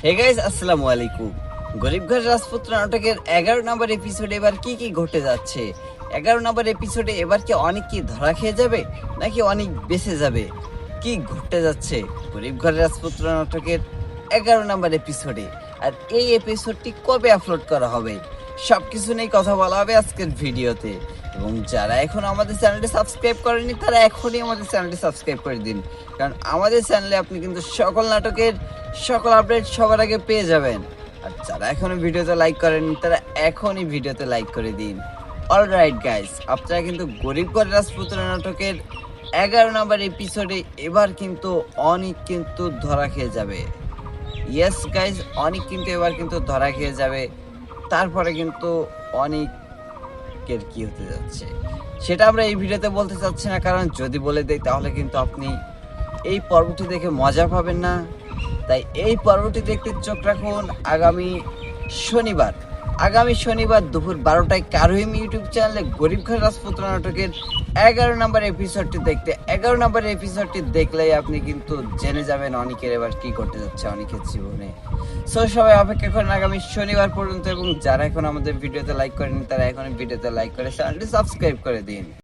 Hey guys, আসসালামু আলাইকুম। গরিব ঘর রাজপুত্র নাটকের 11 নম্বর এপিসোডে এবার কি কি ঘটে যাচ্ছে? 11 নম্বর এপিসোডে এবার কি অনেক কি ধরা খেয়ে যাবে নাকি অনেক বেঁচে যাবে? কি ঘটে যাচ্ছে গরিব ঘর রাজপুত্র নাটকের 11 নম্বর এপিসোডে? আর এই এপিসোডটি কবে আপলোড করা হবে সবকিছু নিয়ে কথা বলা হবে আজকের ভিডিওতে। এবং যারা এখন আমাদের চ্যানেলটি সাবস্ক্রাইব করেনি তারা এখনই আমাদের চ্যানেলটি সাবস্ক্রাইব করে দিন, কারণ আমাদের চ্যানেলে আপনি কিন্তু সকল নাটকের সকল আপডেট সবার আগে পেয়ে যাবেন। আর যারা এখনো ভিডিওতে লাইক করেননি তারা এখনই ভিডিওতে লাইক করে দিন। অলরাইট গাইস, আপনারা কিন্তু গরিব ঘর রাজপুত্র নাটকের 11 নম্বর এপিসোডে এবার কিন্তু অনেক কিন্তু ধরা খেয়ে যাবে। ইয়েস গাইস, অনেক কিন্তু এবার কিন্তু ধরা খেয়ে যাবে। তারপরে কিন্তু অনেকের কি হতে যাচ্ছে সেটা আমরা এই ভিডিওতে বলতে চাচ্ছি না, কারণ যদি বলে দেই তাহলে কিন্তু আপনি এই পর্বটি দেখে মজা পাবেন না। তাই এই পর্বটি দেখতে চোখ রাখুন আগামী শনিবার দুপুর 12টায় কারহিম ইউটিউব চ্যানেলে গরিব ঘর রাজপুত্র নাটকের 11 নম্বর এপিসোডটি দেখতে। 11 নম্বর এপিসোডটি দেখলেই আপনি কিন্তু জেনে যাবেন অনেকের এবার কি করতে যাচ্ছে অনেকের জীবনে। সো সবাই অপেক্ষা করেন আগামী শনিবার পর্যন্ত, এবং যারা এখন আমাদের ভিডিওতে লাইক করেনি তারা এখন ভিডিওতে লাইক করে চ্যানেলটি সাবস্ক্রাইব করে দিন।